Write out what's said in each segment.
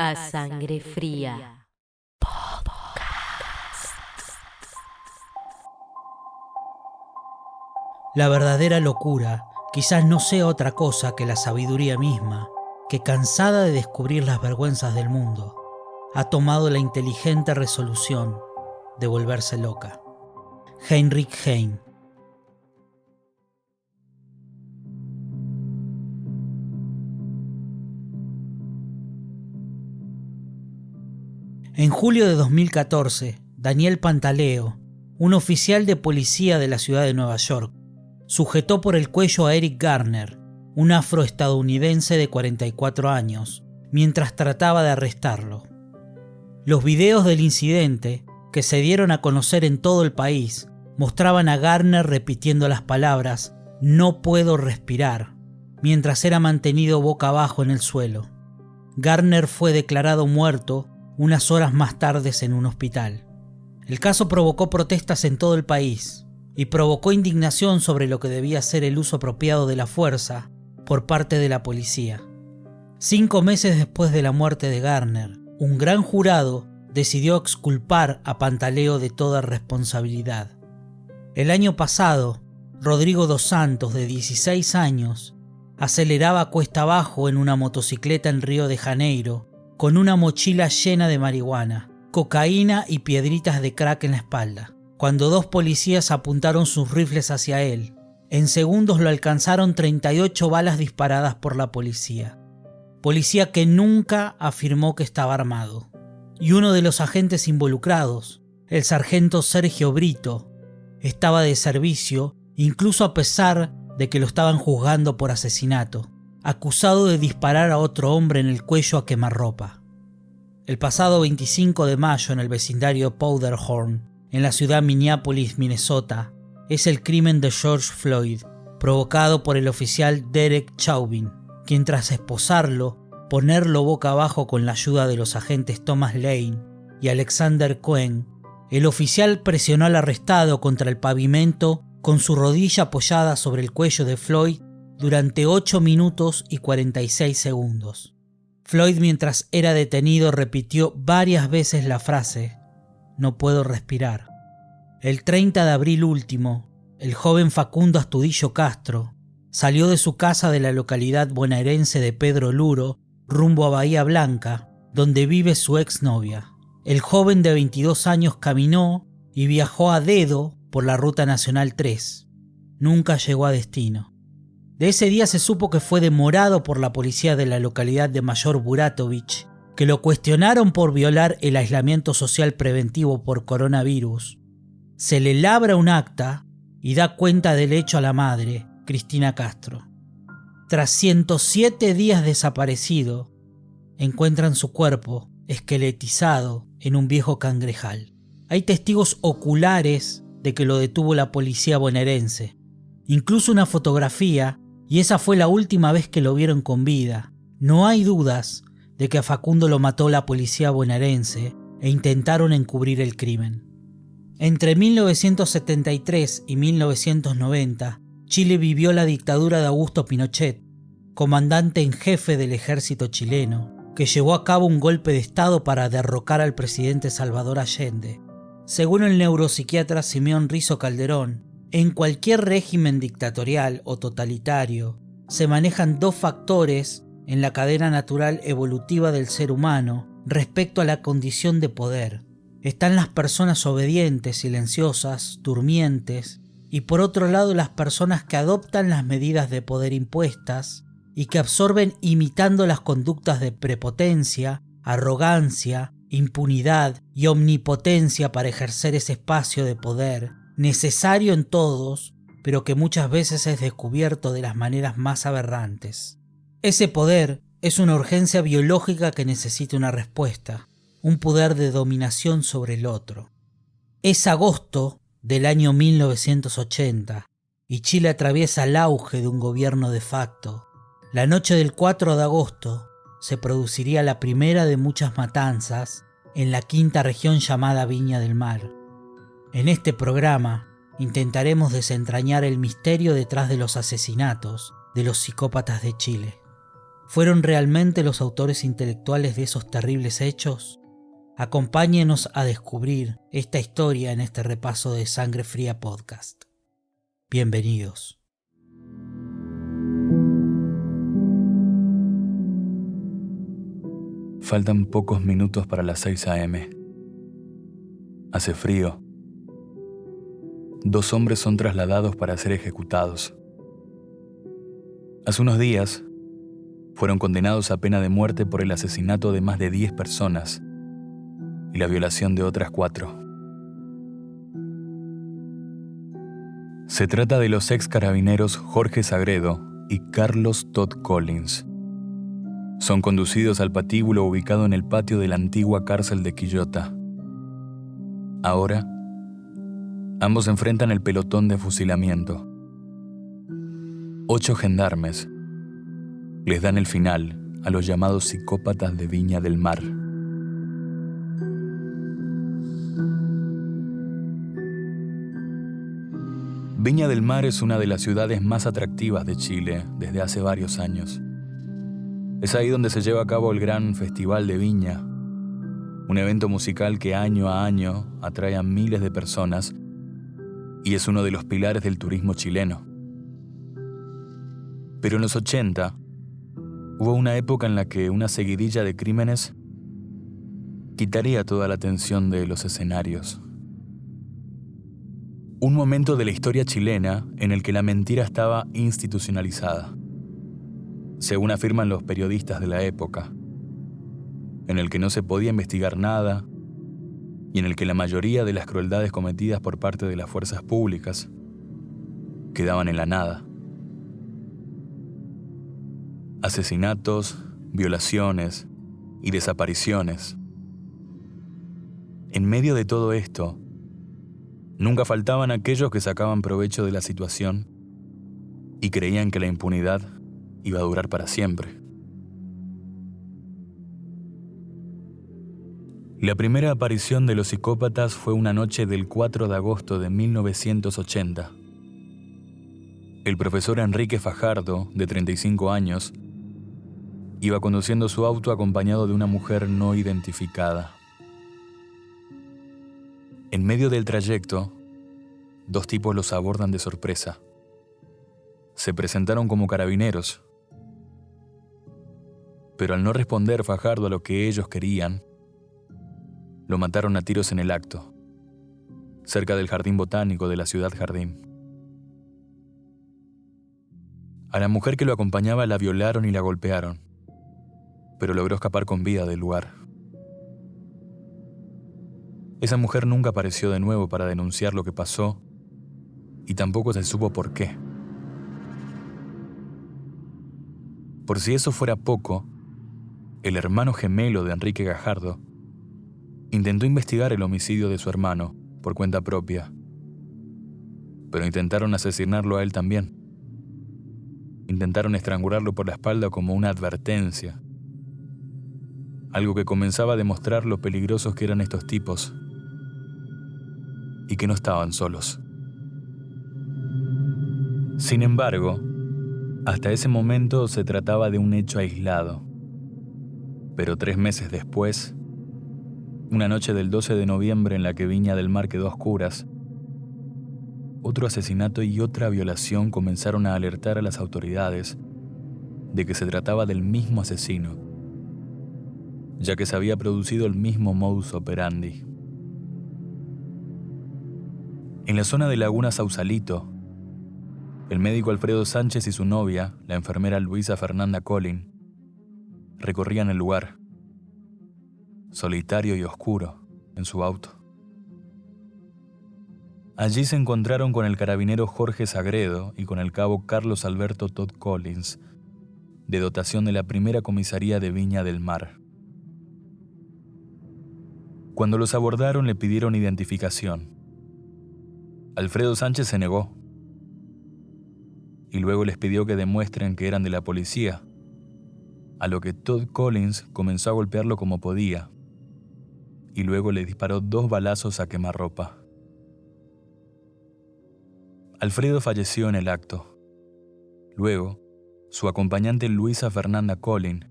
A Sangre Fría. La verdadera locura quizás no sea otra cosa que la sabiduría misma, que cansada de descubrir las vergüenzas del mundo, ha tomado la inteligente resolución de volverse loca. Heinrich Heine. En julio de 2014, Daniel Pantaleo, un oficial de policía de la ciudad de Nueva York, sujetó por el cuello a Eric Garner, un afroestadounidense de 44 años, mientras trataba de arrestarlo. Los videos del incidente, que se dieron a conocer en todo el país, mostraban a Garner repitiendo las palabras "no puedo respirar", mientras era mantenido boca abajo en el suelo. Garner fue declarado muerto unas horas más tarde en un hospital. El caso provocó protestas en todo el país y provocó indignación sobre lo que debía ser el uso apropiado de la fuerza por parte de la policía. 5 meses después de la muerte de Garner, un gran jurado decidió exculpar a Pantaleo de toda responsabilidad. El año pasado, Rodrigo dos Santos, de 16 años, aceleraba cuesta abajo en una motocicleta en Río de Janeiro con una mochila llena de marihuana, cocaína y piedritas de crack en la espalda. Cuando 2 policías apuntaron sus rifles hacia él, en segundos lo alcanzaron 38 balas disparadas por la policía. Policía que nunca afirmó que estaba armado. Y uno de los agentes involucrados, el sargento Sergio Brito, estaba de servicio incluso a pesar de que lo estaban juzgando por asesinato, acusado de disparar a otro hombre en el cuello a quemarropa. El pasado 25 de mayo, en el vecindario Powderhorn, en la ciudad Minneapolis, Minnesota, es el crimen de George Floyd, provocado por el oficial Derek Chauvin, quien tras esposarlo, ponerlo boca abajo con la ayuda de los agentes Thomas Lane y Alexander Cohen, el oficial presionó al arrestado contra el pavimento con su rodilla apoyada sobre el cuello de Floyd durante 8 minutos y 46 segundos. Floyd, mientras era detenido, repitió varias veces la frase "no puedo respirar". El 30 de abril último, el joven Facundo Astudillo Castro salió de su casa de la localidad bonaerense de Pedro Luro rumbo a Bahía Blanca, donde vive su exnovia. El joven de 22 años caminó y viajó a dedo por la Ruta Nacional 3. Nunca llegó a destino. De ese día se supo que fue demorado por la policía de la localidad de Mayor Buratovich, que lo cuestionaron por violar el aislamiento social preventivo por coronavirus. Se le labra un acta y da cuenta del hecho a la madre, Cristina Castro. Tras 107 días desaparecido, encuentran su cuerpo esqueletizado en un viejo cangrejal. Hay testigos oculares de que lo detuvo la policía bonaerense, incluso una fotografía, y esa fue la última vez que lo vieron con vida. No hay dudas de que a Facundo lo mató la policía bonaerense e intentaron encubrir el crimen. Entre 1973 y 1990, Chile vivió la dictadura de Augusto Pinochet, comandante en jefe del ejército chileno, que llevó a cabo un golpe de estado para derrocar al presidente Salvador Allende. Según el neuropsiquiatra Simeón Rizzo Calderón, en cualquier régimen dictatorial o totalitario se manejan 2 factores en la cadena natural evolutiva del ser humano respecto a la condición de poder. Están las personas obedientes, silenciosas, durmientes, y por otro lado las personas que adoptan las medidas de poder impuestas y que absorben imitando las conductas de prepotencia, arrogancia, impunidad y omnipotencia para ejercer ese espacio de poder, necesario en todos, pero que muchas veces es descubierto de las maneras más aberrantes. Ese poder es una urgencia biológica que necesita una respuesta, un poder de dominación sobre el otro. Es agosto del año 1980 y Chile atraviesa el auge de un gobierno de facto. La noche del 4 de agosto se produciría la primera de muchas matanzas en la 5ª región llamada Viña del Mar. En este programa intentaremos desentrañar el misterio detrás de los asesinatos de los psicópatas de Chile. ¿Fueron realmente los autores intelectuales de esos terribles hechos? Acompáñenos a descubrir esta historia en este repaso de Sangre Fría Podcast. Bienvenidos. Faltan pocos minutos para las 6 a.m. Hace frío. 2 hombres son trasladados para ser ejecutados. Hace unos días, fueron condenados a pena de muerte por el asesinato de más de 10 personas y la violación de otras 4. Se trata de los ex carabineros Jorge Sagredo y Carlos Todd Collins. Son conducidos al patíbulo ubicado en el patio de la antigua cárcel de Quillota. Ahora, ambos enfrentan el pelotón de fusilamiento. 8 gendarmes les dan el final a los llamados psicópatas de Viña del Mar. Viña del Mar es una de las ciudades más atractivas de Chile desde hace varios años. Es ahí donde se lleva a cabo el gran Festival de Viña, un evento musical que año a año atrae a miles de personas y es uno de los pilares del turismo chileno. Pero en los 80, hubo una época en la que una seguidilla de crímenes quitaría toda la atención de los escenarios. Un momento de la historia chilena en el que la mentira estaba institucionalizada, según afirman los periodistas de la época, en el que no se podía investigar nada y en el que la mayoría de las crueldades cometidas por parte de las fuerzas públicas quedaban en la nada. Asesinatos, violaciones y desapariciones. En medio de todo esto, nunca faltaban aquellos que sacaban provecho de la situación y creían que la impunidad iba a durar para siempre. La primera aparición de los psicópatas fue una noche del 4 de agosto de 1980. El profesor Enrique Fajardo, de 35 años, iba conduciendo su auto acompañado de una mujer no identificada. En medio del trayecto, 2 tipos los abordan de sorpresa. Se presentaron como carabineros, pero al no responder Fajardo a lo que ellos querían, lo mataron a tiros en el acto, cerca del jardín botánico de la ciudad Jardín. A la mujer que lo acompañaba la violaron y la golpearon, pero logró escapar con vida del lugar. Esa mujer nunca apareció de nuevo para denunciar lo que pasó y tampoco se supo por qué. Por si eso fuera poco, el hermano gemelo de Enrique Gajardo intentó investigar el homicidio de su hermano por cuenta propia, pero intentaron asesinarlo a él también. Intentaron estrangularlo por la espalda como una advertencia, algo que comenzaba a demostrar lo peligrosos que eran estos tipos y que no estaban solos. Sin embargo, hasta ese momento se trataba de un hecho aislado. Pero 3 meses después, una noche del 12 de noviembre en la que Viña del Mar quedó a oscuras, otro asesinato y otra violación comenzaron a alertar a las autoridades de que se trataba del mismo asesino, ya que se había producido el mismo modus operandi. En la zona de Laguna Sausalito, el médico Alfredo Sánchez y su novia, la enfermera Luisa Fernanda Collin, recorrían el lugar, solitario y oscuro, en su auto. Allí se encontraron con el carabinero Jorge Sagredo y con el cabo Carlos Alberto Todd Collins, de dotación de la primera comisaría de Viña del Mar. Cuando los abordaron le pidieron identificación. Alfredo Sánchez se negó y luego les pidió que demuestren que eran de la policía, a lo que Todd Collins comenzó a golpearlo como podía y luego le disparó 2 balazos a quemarropa. Alfredo falleció en el acto. Luego, su acompañante Luisa Fernanda Collin,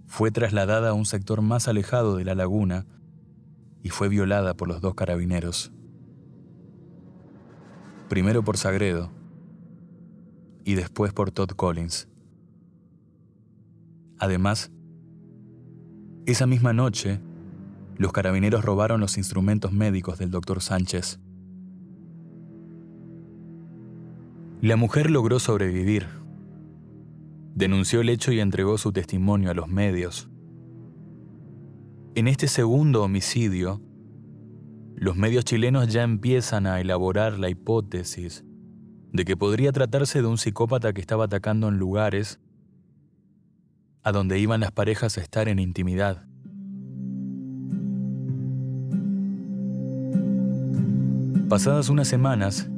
fue trasladada a un sector más alejado de la laguna y fue violada por los 2 carabineros. Primero por Sagredo y después por Todd Collins. Además, esa misma noche, los carabineros robaron los instrumentos médicos del Dr. Sánchez. La mujer logró sobrevivir. Denunció el hecho y entregó su testimonio a los medios. En este segundo homicidio, los medios chilenos ya empiezan a elaborar la hipótesis de que podría tratarse de un psicópata que estaba atacando en lugares a donde iban las parejas a estar en intimidad. Pasadas unas semanas,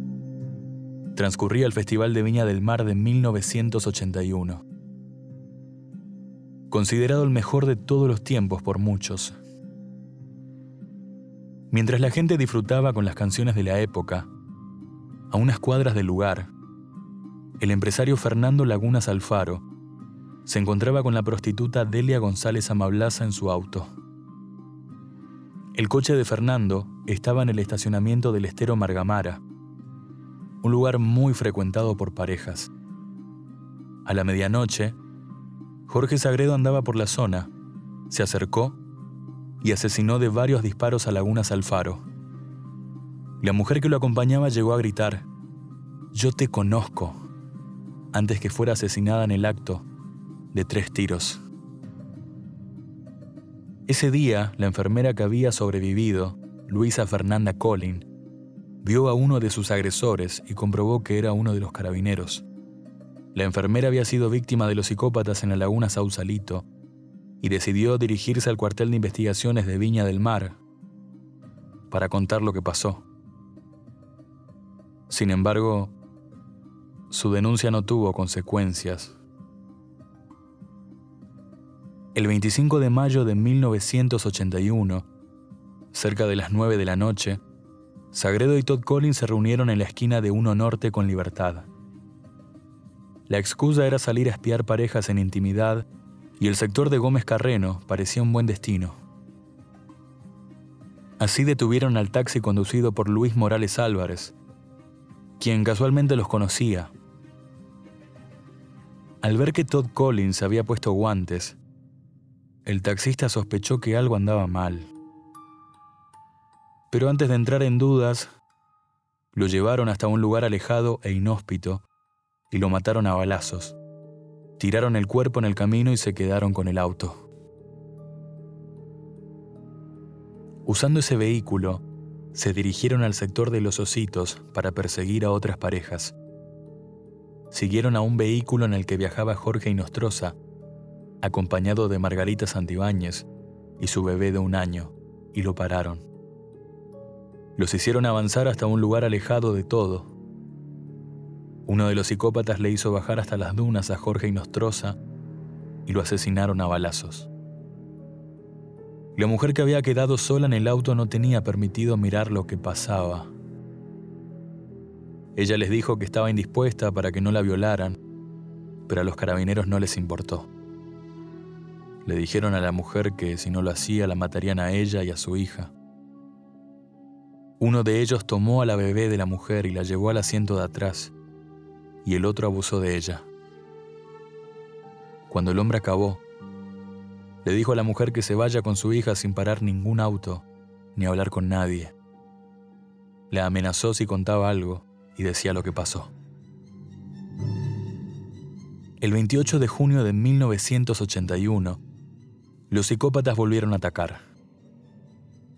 transcurría el Festival de Viña del Mar de 1981, considerado el mejor de todos los tiempos por muchos. Mientras la gente disfrutaba con las canciones de la época, a unas cuadras del lugar, el empresario Fernando Lagunas Alfaro se encontraba con la prostituta Delia González Amablaza en su auto. El coche de Fernando estaba en el estacionamiento del Estero Margamara, un lugar muy frecuentado por parejas. A la medianoche, Jorge Sagredo andaba por la zona, se acercó y asesinó de varios disparos a Lagunas Alfaro. La mujer que lo acompañaba llegó a gritar: «Yo te conozco», antes que fuera asesinada en el acto de 3 tiros. Ese día, la enfermera que había sobrevivido, Luisa Fernanda Collin, vio a uno de sus agresores y comprobó que era uno de los carabineros. La enfermera había sido víctima de los psicópatas en la laguna Sausalito y decidió dirigirse al cuartel de investigaciones de Viña del Mar para contar lo que pasó. Sin embargo, su denuncia no tuvo consecuencias. El 25 de mayo de 1981, cerca de las 9 de la noche, Sagredo y Todd Collins se reunieron en la esquina de 1 Norte con Libertad. La excusa era salir a espiar parejas en intimidad y el sector de Gómez Carreno parecía un buen destino. Así detuvieron al taxi conducido por Luis Morales Álvarez, quien casualmente los conocía. Al ver que Todd Collins había puesto guantes, el taxista sospechó que algo andaba mal. Pero antes de entrar en dudas, lo llevaron hasta un lugar alejado e inhóspito y lo mataron a balazos. Tiraron el cuerpo en el camino y se quedaron con el auto. Usando ese vehículo, se dirigieron al sector de Los Ositos para perseguir a otras parejas. Siguieron a un vehículo en el que viajaba Jorge Inostroza, acompañado de Margarita Santibáñez y su bebé de 1 año, y lo pararon. Los hicieron avanzar hasta un lugar alejado de todo. Uno de los psicópatas le hizo bajar hasta las dunas a Jorge Inostroza y lo asesinaron a balazos. La mujer que había quedado sola en el auto no tenía permitido mirar lo que pasaba. Ella les dijo que estaba indispuesta para que no la violaran, pero a los carabineros no les importó. Le dijeron a la mujer que si no lo hacía la matarían a ella y a su hija. Uno de ellos tomó a la bebé de la mujer y la llevó al asiento de atrás, y el otro abusó de ella. Cuando el hombre acabó, le dijo a la mujer que se vaya con su hija sin parar ningún auto ni hablar con nadie. La amenazó si contaba algo y decía lo que pasó. El 28 de junio de 1981, los psicópatas volvieron a atacar.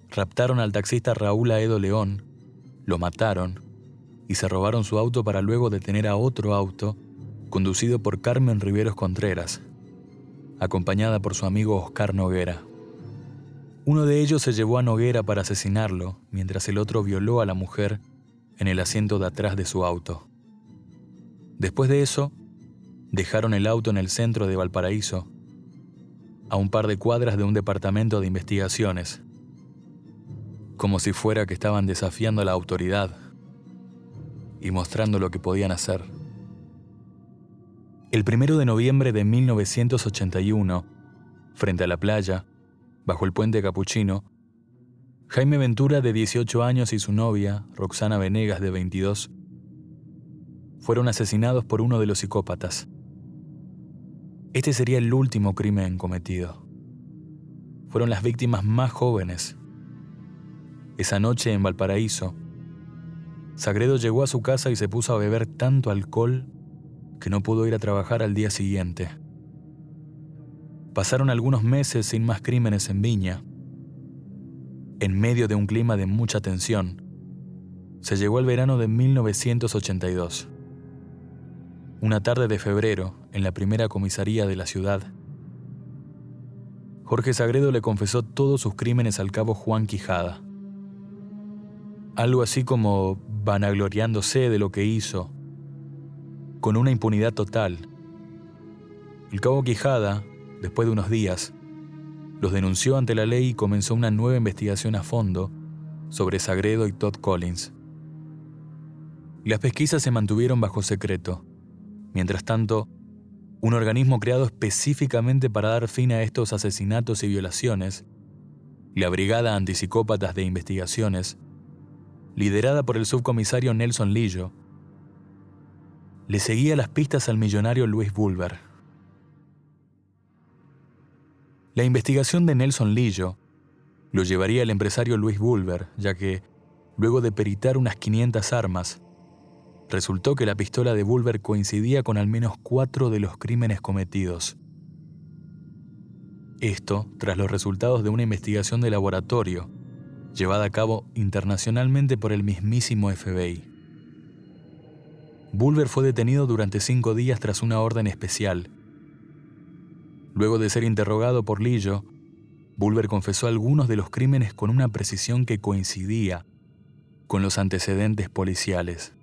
Raptaron al taxista Raúl Aedo León, lo mataron y se robaron su auto para luego detener a otro auto conducido por Carmen Riveros Contreras, acompañada por su amigo Oscar Noguera. Uno de ellos se llevó a Noguera para asesinarlo, mientras el otro violó a la mujer en el asiento de atrás de su auto. Después de eso, dejaron el auto en el centro de Valparaíso, a un par de cuadras de un departamento de investigaciones, como si fuera que estaban desafiando a la autoridad y mostrando lo que podían hacer. El 1 de noviembre de 1981, frente a la playa, bajo el puente Capuchino, Jaime Ventura, de 18 años, y su novia, Roxana Venegas, de 22, fueron asesinados por uno de los psicópatas. Este sería el último crimen cometido. Fueron las víctimas más jóvenes. Esa noche en Valparaíso, Sagredo llegó a su casa y se puso a beber tanto alcohol que no pudo ir a trabajar al día siguiente. Pasaron algunos meses sin más crímenes en Viña. En medio de un clima de mucha tensión, se llegó al verano de 1982. Una tarde de febrero, en la primera comisaría de la ciudad, Jorge Sagredo le confesó todos sus crímenes al cabo Juan Quijada. Algo así como vanagloriándose de lo que hizo, con una impunidad total. El cabo Quijada, después de unos días, los denunció ante la ley y comenzó una nueva investigación a fondo sobre Sagredo y Todd Collins. Las pesquisas se mantuvieron bajo secreto. Mientras tanto, un organismo creado específicamente para dar fin a estos asesinatos y violaciones, la Brigada Antipsicópatas de Investigaciones, liderada por el subcomisario Nelson Lillo, le seguía las pistas al millonario Louis Bulwer. La investigación de Nelson Lillo lo llevaría el empresario Louis Bulwer, ya que, luego de peritar unas 500 armas, resultó que la pistola de Bulwer coincidía con al menos 4 de los crímenes cometidos. Esto tras los resultados de una investigación de laboratorio, llevada a cabo internacionalmente por el mismísimo FBI. Bulwer fue detenido durante 5 días tras una orden especial. Luego de ser interrogado por Lillo, Bulwer confesó algunos de los crímenes con una precisión que coincidía con los antecedentes policiales,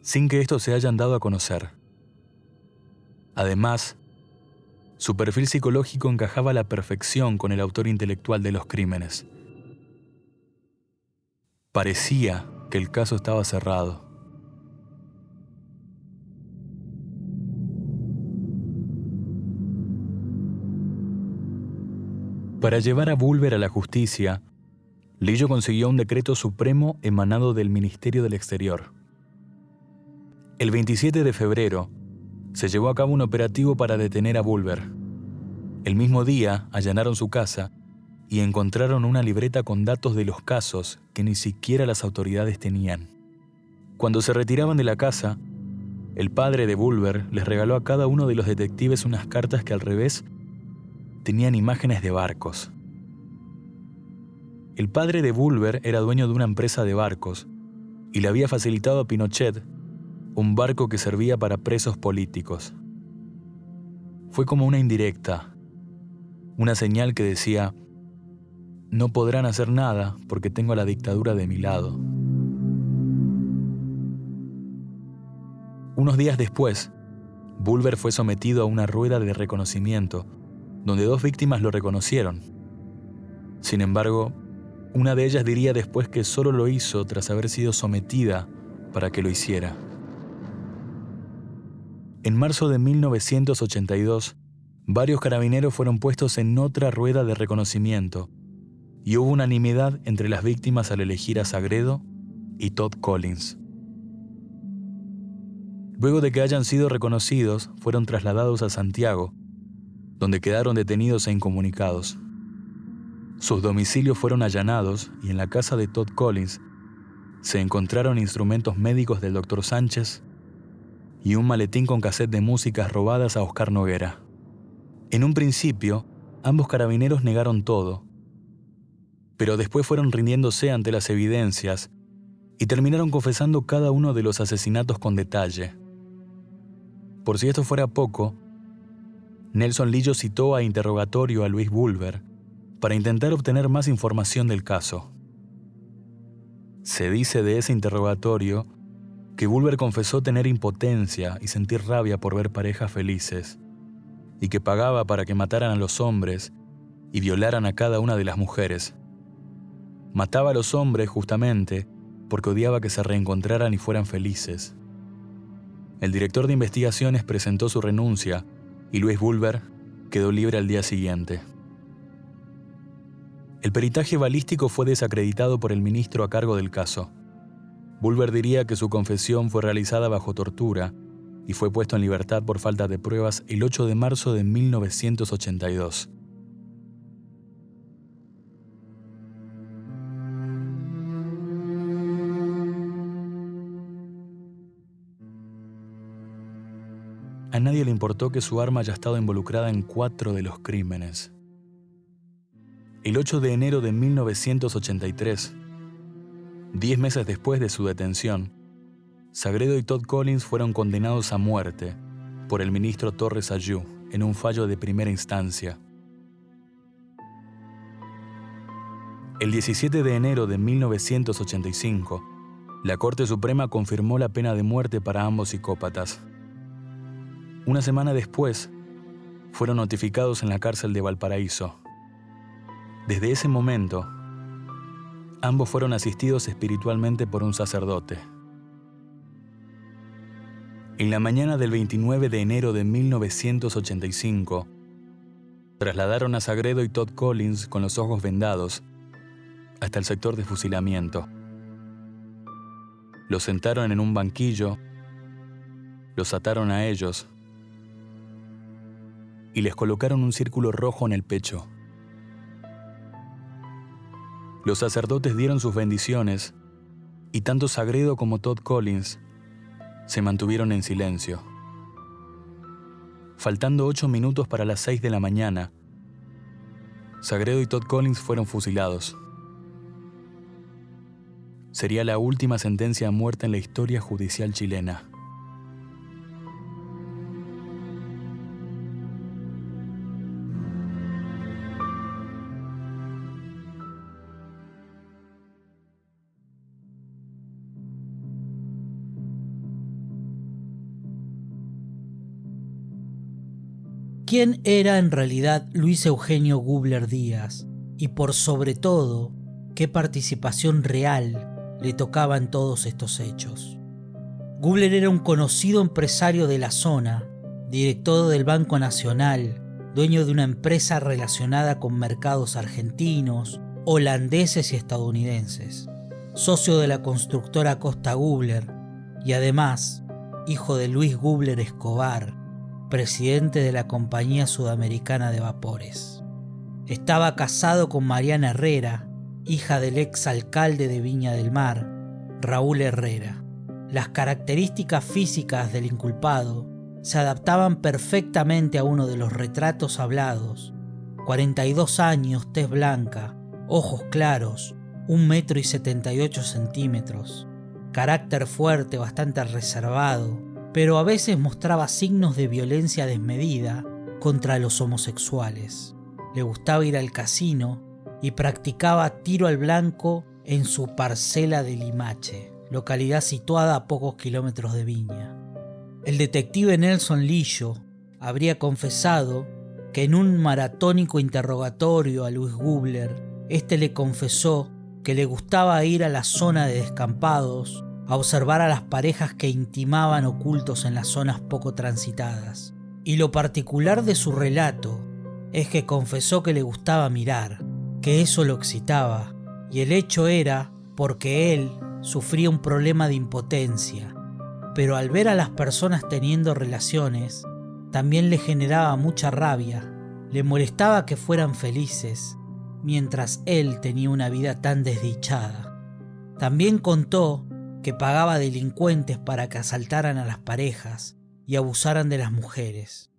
sin que estos se hayan dado a conocer. Además, su perfil psicológico encajaba a la perfección con el autor intelectual de los crímenes. Parecía que el caso estaba cerrado. Para llevar a Bulwer a la justicia, Lillo consiguió un decreto supremo emanado del Ministerio del Exterior. El 27 de febrero, se llevó a cabo un operativo para detener a Bulwer. El mismo día, allanaron su casa y encontraron una libreta con datos de los casos que ni siquiera las autoridades tenían. Cuando se retiraban de la casa, el padre de Bulwer les regaló a cada uno de los detectives unas cartas que al revés tenían imágenes de barcos. El padre de Bulwer era dueño de una empresa de barcos y le había facilitado a Pinochet un barco que servía para presos políticos. Fue como una indirecta, una señal que decía: no podrán hacer nada porque tengo a la dictadura de mi lado. Unos días después, Bulwer fue sometido a una rueda de reconocimiento, donde 2 víctimas lo reconocieron. Sin embargo, una de ellas diría después que solo lo hizo tras haber sido sometida para que lo hiciera. En marzo de 1982, varios carabineros fueron puestos en otra rueda de reconocimiento y hubo unanimidad entre las víctimas al elegir a Sagredo y Todd Collins. Luego de que hayan sido reconocidos, fueron trasladados a Santiago, donde quedaron detenidos e incomunicados. Sus domicilios fueron allanados y en la casa de Todd Collins se encontraron instrumentos médicos del Dr. Sánchez y un maletín con cassette de músicas robadas a Oscar Noguera. En un principio, ambos carabineros negaron todo, pero después fueron rindiéndose ante las evidencias y terminaron confesando cada uno de los asesinatos con detalle. Por si esto fuera poco, Nelson Lillo citó a interrogatorio a Louis Bulwer para intentar obtener más información del caso. Se dice de ese interrogatorio que Bulwer confesó tener impotencia y sentir rabia por ver parejas felices, y que pagaba para que mataran a los hombres y violaran a cada una de las mujeres. Mataba a los hombres justamente porque odiaba que se reencontraran y fueran felices. El director de investigaciones presentó su renuncia y Louis Bulwer quedó libre al día siguiente. El peritaje balístico fue desacreditado por el ministro a cargo del caso. Bulwer diría que su confesión fue realizada bajo tortura y fue puesto en libertad por falta de pruebas el 8 de marzo de 1982. A nadie le importó que su arma haya estado involucrada en 4 de los crímenes. El 8 de enero de 1983, 10 meses después de su detención, Sagredo y Todd Collins fueron condenados a muerte por el ministro Torres Aylú en un fallo de primera instancia. El 17 de enero de 1985, la Corte Suprema confirmó la pena de muerte para ambos psicópatas. Una semana después, fueron notificados en la cárcel de Valparaíso. Desde ese momento, ambos fueron asistidos espiritualmente por un sacerdote. En la mañana del 29 de enero de 1985, trasladaron a Sagredo y Todd Collins con los ojos vendados hasta el sector de fusilamiento. Los sentaron en un banquillo, los ataron a ellos y les colocaron un círculo rojo en el pecho. Los sacerdotes dieron sus bendiciones y tanto Sagredo como Todd Collins se mantuvieron en silencio. Faltando 8 minutos para las 6 de la mañana, Sagredo y Todd Collins fueron fusilados. Sería la última sentencia a muerte en la historia judicial chilena. ¿Quién era en realidad Luis Eugenio Gubler Díaz? Y por sobre todo, ¿qué participación real le tocaba en todos estos hechos? Gubler era un conocido empresario de la zona, director del Banco Nacional, dueño de una empresa relacionada con mercados argentinos, holandeses y estadounidenses, socio de la constructora Costa Gubler y además hijo de Luis Gubler Escobar, presidente de la Compañía Sudamericana de Vapores. Estaba casado con Mariana Herrera, hija del ex alcalde de Viña del Mar, Raúl Herrera. Las características físicas del inculpado se adaptaban perfectamente a uno de los retratos hablados: 42 años, tez blanca, ojos claros, 1,78 m, carácter fuerte, bastante reservado, pero a veces mostraba signos de violencia desmedida contra los homosexuales. Le gustaba ir al casino y practicaba tiro al blanco en su parcela de Limache, localidad situada a pocos kilómetros de Viña. El detective Nelson Lillo habría confesado que en un maratónico interrogatorio a Luis Gubler, este le confesó que le gustaba ir a la zona de descampados a observar a las parejas que intimaban ocultos en las zonas poco transitadas. Y lo particular de su relato es que confesó que le gustaba mirar, que eso lo excitaba, y el hecho era porque él sufría un problema de impotencia, pero al ver a las personas teniendo relaciones, también le generaba mucha rabia, le molestaba que fueran felices, mientras él tenía una vida tan desdichada. También contó que pagaba delincuentes para que asaltaran a las parejas y abusaran de las mujeres.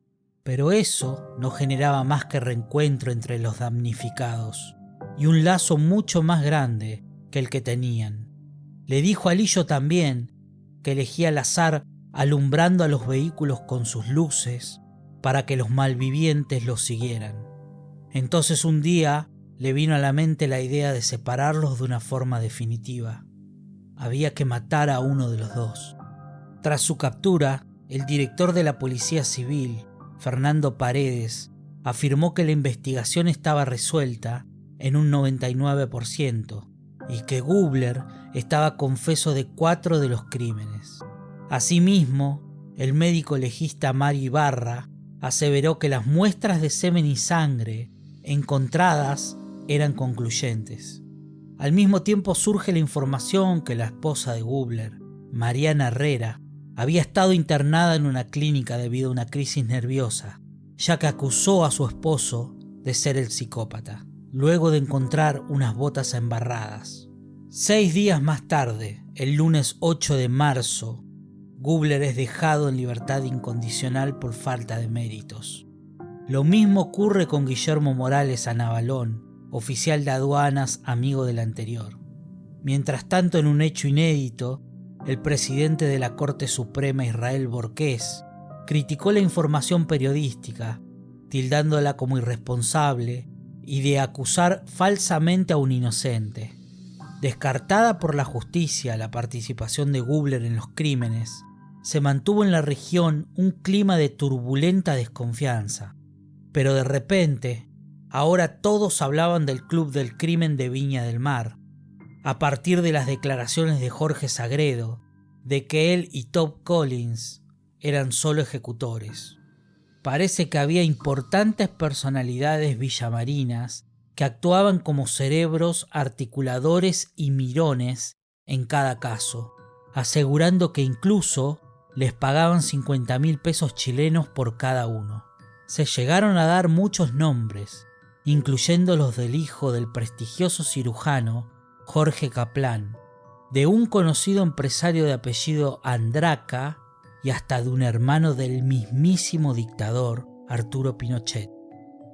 Pero eso no generaba más que reencuentro entre los damnificados y un lazo mucho más grande que el que tenían. Le dijo a Lillo también que elegía al azar alumbrando a los vehículos con sus luces para que los malvivientes los siguieran. Entonces un día le vino a la mente la idea de separarlos de una forma definitiva. Había que matar a uno de los dos. Tras su captura, el director de la Policía Civil, Fernando Paredes, afirmó que la investigación estaba resuelta en un 99% y que Gubler estaba confeso de 4 de los crímenes. Asimismo, el médico legista Mario Ibarra aseveró que las muestras de semen y sangre encontradas eran concluyentes. Al mismo tiempo surge la información que la esposa de Gubler, Mariana Herrera, había estado internada en una clínica debido a una crisis nerviosa, ya que acusó a su esposo de ser el psicópata, luego de encontrar unas botas embarradas. 6 días más tarde, el lunes 8 de marzo, Gubler es dejado en libertad incondicional por falta de méritos. Lo mismo ocurre con Guillermo Morales Anabalón, oficial de aduanas amigo del anterior. Mientras tanto, en un hecho inédito, el presidente de la Corte Suprema, Israel Borqués, criticó la información periodística, tildándola como irresponsable y de acusar falsamente a un inocente. Descartada por la justicia la participación de Gubler en los crímenes, se mantuvo en la región un clima de turbulenta desconfianza. Pero de repente, ahora todos hablaban del Club del Crimen de Viña del Mar, a partir de las declaraciones de Jorge Sagredo, de que él y Tom Collins eran solo ejecutores. Parece que había importantes personalidades villamarinas que actuaban como cerebros articuladores y mirones en cada caso, asegurando que incluso les pagaban 50.000 pesos chilenos por cada uno. Se llegaron a dar muchos nombres, incluyendo los del hijo del prestigioso cirujano Jorge Kaplan, de un conocido empresario de apellido Andraca y hasta de un hermano del mismísimo dictador Arturo Pinochet.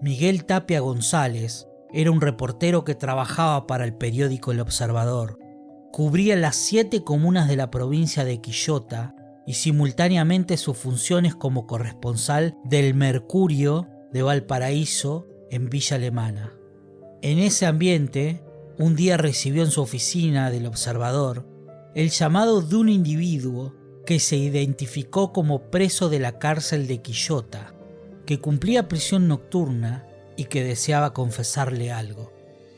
Miguel Tapia González era un reportero que trabajaba para el periódico El Observador. Cubría las 7 comunas de la provincia de Quillota y simultáneamente sus funciones como corresponsal del Mercurio de Valparaíso en Villa Alemana. En ese ambiente, un día recibió en su oficina del Observador el llamado de un individuo que se identificó como preso de la cárcel de Quillota, que cumplía prisión nocturna y que deseaba confesarle algo.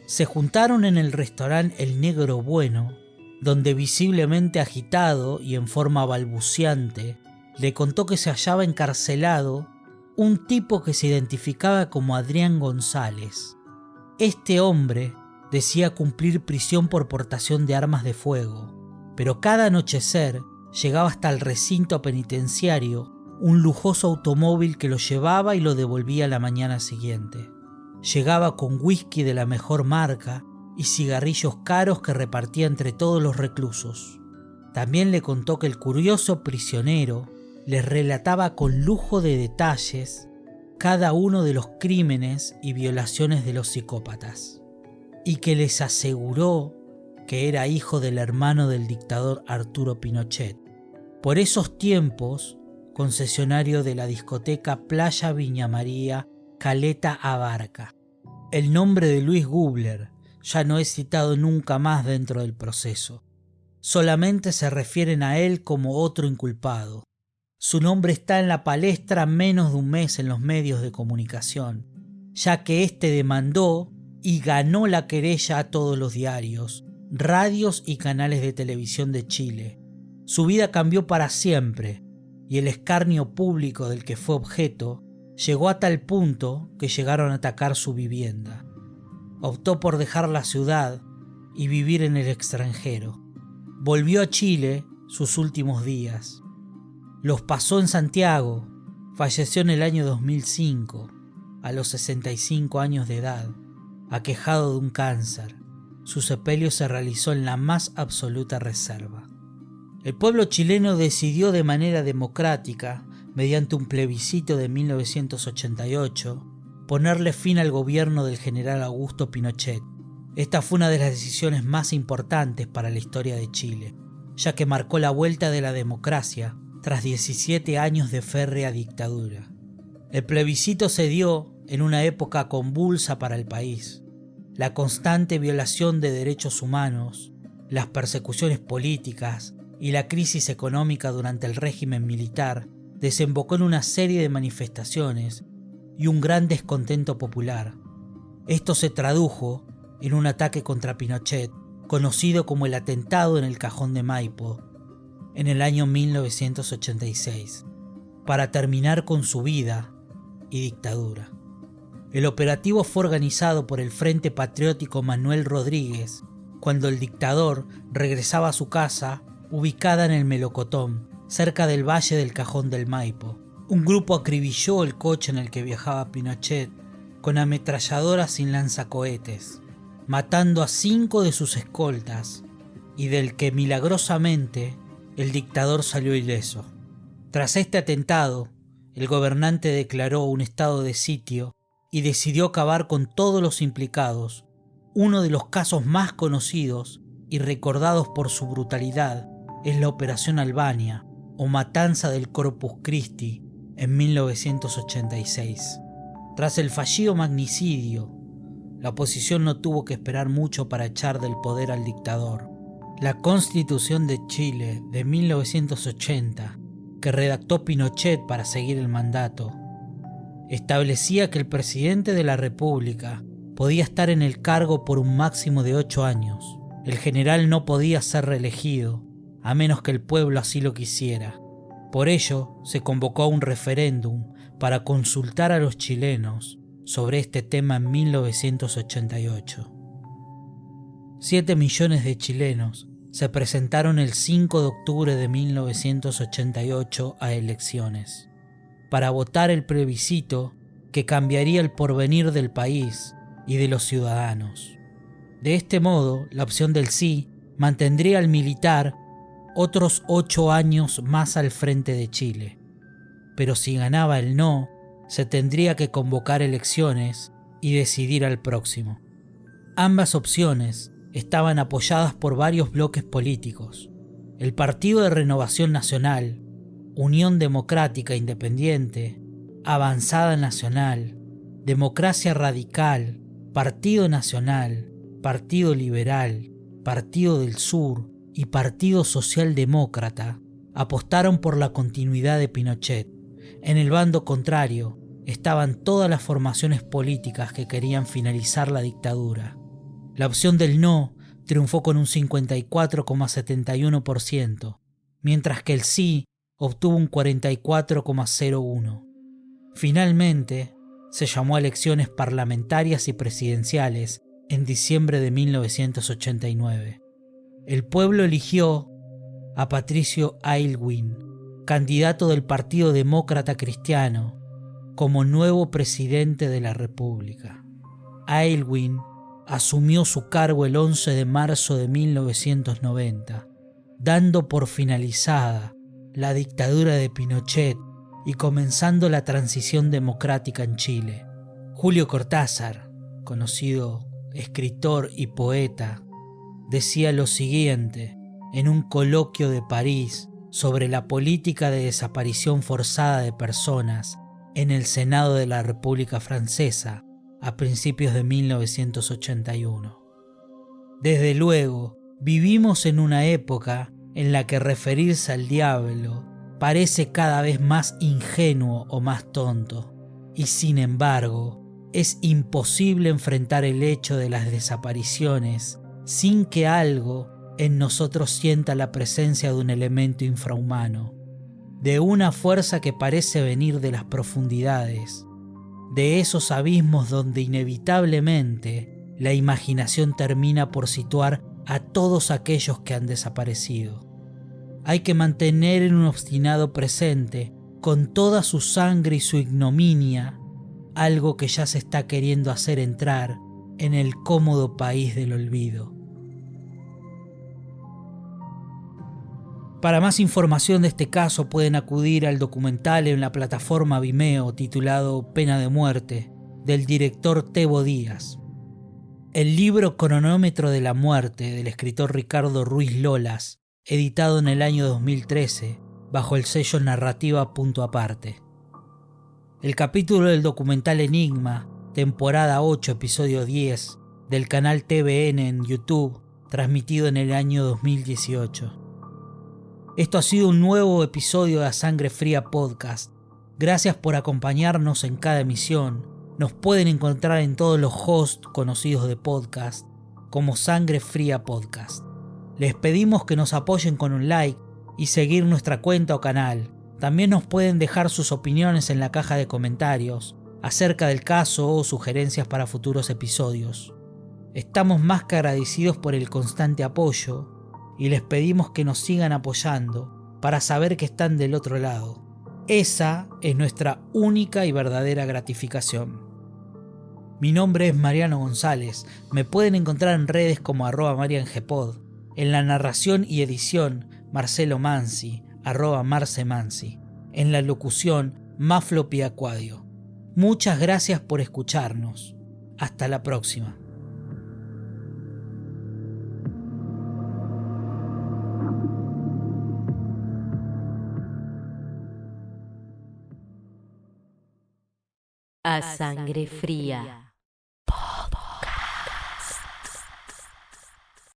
Se juntaron en el restaurante El Negro Bueno, donde visiblemente agitado y en forma balbuciante, le contó que se hallaba encarcelado un tipo que se identificaba como Adrián González. Este hombre decía cumplir prisión por portación de armas de fuego, pero cada anochecer llegaba hasta el recinto penitenciario un lujoso automóvil que lo llevaba y lo devolvía la mañana siguiente. Llegaba con whisky de la mejor marca y cigarrillos caros que repartía entre todos los reclusos. También le contó que el curioso prisionero les relataba con lujo de detalles cada uno de los crímenes y violaciones de los psicópatas, y que les aseguró que era hijo del hermano del dictador Arturo Pinochet. Por esos tiempos, concesionario de la discoteca Playa Viña María, Caleta Abarca. El nombre de Luis Gubler ya no es citado nunca más dentro del proceso. Solamente se refieren a él como otro inculpado. Su nombre está en la palestra menos de un mes en los medios de comunicación, ya que este demandó y ganó la querella a todos los diarios, radios y canales de televisión de Chile. Su vida cambió para siempre y el escarnio público del que fue objeto llegó a tal punto que llegaron a atacar su vivienda. Optó por dejar la ciudad y vivir en el extranjero. Volvió a Chile sus últimos días. Los pasó en Santiago. Falleció en el año 2005, a los 65 años de edad, aquejado de un cáncer. Su sepelio se realizó en la más absoluta reserva. El pueblo chileno decidió de manera democrática, mediante un plebiscito de 1988, ponerle fin al gobierno del general Augusto Pinochet. Esta fue una de las decisiones más importantes para la historia de Chile, ya que marcó la vuelta de la democracia tras 17 años de férrea dictadura. El plebiscito se dio en una época convulsa para el país. La constante violación de derechos humanos, las persecuciones políticas y la crisis económica durante el régimen militar desembocó en una serie de manifestaciones y un gran descontento popular. Esto se tradujo en un ataque contra Pinochet, conocido como el atentado en el Cajón de Maipo, en el año 1986. para terminar con su vida y dictadura. El operativo fue organizado por el Frente Patriótico Manuel Rodríguez cuando el dictador regresaba a su casa ubicada en el Melocotón, cerca del Valle del Cajón del Maipo. Un grupo acribilló el coche en el que viajaba Pinochet con ametralladoras sin lanzacohetes, matando a 5 de sus escoltas y del que milagrosamente el dictador salió ileso. Tras este atentado, el gobernante declaró un estado de sitio y decidió acabar con todos los implicados. Uno de los casos más conocidos y recordados por su brutalidad es la Operación Albania o Matanza del Corpus Christi en 1986. Tras el fallido magnicidio, la oposición no tuvo que esperar mucho para echar del poder al dictador. La Constitución de Chile de 1980, que redactó Pinochet para seguir el mandato, establecía que el presidente de la República podía estar en el cargo por un máximo de 8 años. El general no podía ser reelegido, a menos que el pueblo así lo quisiera. Por ello, se convocó a un referéndum para consultar a los chilenos sobre este tema en 1988. 7 millones de chilenos se presentaron el 5 de octubre de 1988 a elecciones para votar el plebiscito que cambiaría el porvenir del país y de los ciudadanos. De este modo, la opción del sí mantendría al militar otros 8 años más al frente de Chile. Pero si ganaba el no, se tendría que convocar elecciones y decidir al próximo. Ambas opciones estaban apoyadas por varios bloques políticos. El Partido de Renovación Nacional, Unión Democrática Independiente, Avanzada Nacional, Democracia Radical, Partido Nacional, Partido Liberal, Partido del Sur y Partido Socialdemócrata apostaron por la continuidad de Pinochet. En el bando contrario estaban todas las formaciones políticas que querían finalizar la dictadura. La opción del no triunfó con un 54,71%, mientras que el sí obtuvo un 44,01%. Finalmente, se llamó a elecciones parlamentarias y presidenciales en diciembre de 1989. El pueblo eligió a Patricio Aylwin, candidato del Partido Demócrata Cristiano, como nuevo presidente de la República. Aylwin asumió su cargo el 11 de marzo de 1990, dando por finalizada la dictadura de Pinochet y comenzando la transición democrática en Chile. Julio Cortázar, conocido escritor y poeta, decía lo siguiente en un coloquio de París sobre la política de desaparición forzada de personas en el Senado de la República Francesa a principios de 1981. Desde luego, vivimos en una época en la que referirse al diablo parece cada vez más ingenuo o más tonto, y sin embargo, es imposible enfrentar el hecho de las desapariciones sin que algo en nosotros sienta la presencia de un elemento infrahumano, de una fuerza que parece venir de las profundidades, de esos abismos donde inevitablemente la imaginación termina por situar a todos aquellos que han desaparecido. Hay que mantener en un obstinado presente, con toda su sangre y su ignominia, algo que ya se está queriendo hacer entrar en el cómodo país del olvido. Para más información de este caso pueden acudir al documental en la plataforma Vimeo titulado Pena de Muerte, del director Tebo Díaz. El libro Cronómetro de la Muerte del escritor Ricardo Ruiz Lolas, editado en el año 2013 bajo el sello Narrativa Punto Aparte. El capítulo del documental Enigma, temporada 8, episodio 10, del canal TVN en YouTube, transmitido en el año 2018. Esto ha sido un nuevo episodio de A Sangre Fría Podcast. Gracias por acompañarnos en cada emisión. Nos pueden encontrar en todos los hosts conocidos de podcast como Sangre Fría Podcast. Les pedimos que nos apoyen con un like y seguir nuestra cuenta o canal También nos pueden dejar sus opiniones en la caja de comentarios acerca del caso o sugerencias para futuros episodios. Estamos más que agradecidos por el constante apoyo y les pedimos que nos sigan apoyando para saber que están del otro lado. Esa es nuestra única y verdadera gratificación. Mi nombre es Mariano González. Me pueden encontrar en redes como @mariangpod. En la narración y edición, Marcelo Mansi, @marcemansi. En la locución, Maflo Piacuadio. Muchas gracias por escucharnos. Hasta la próxima. A sangre fría.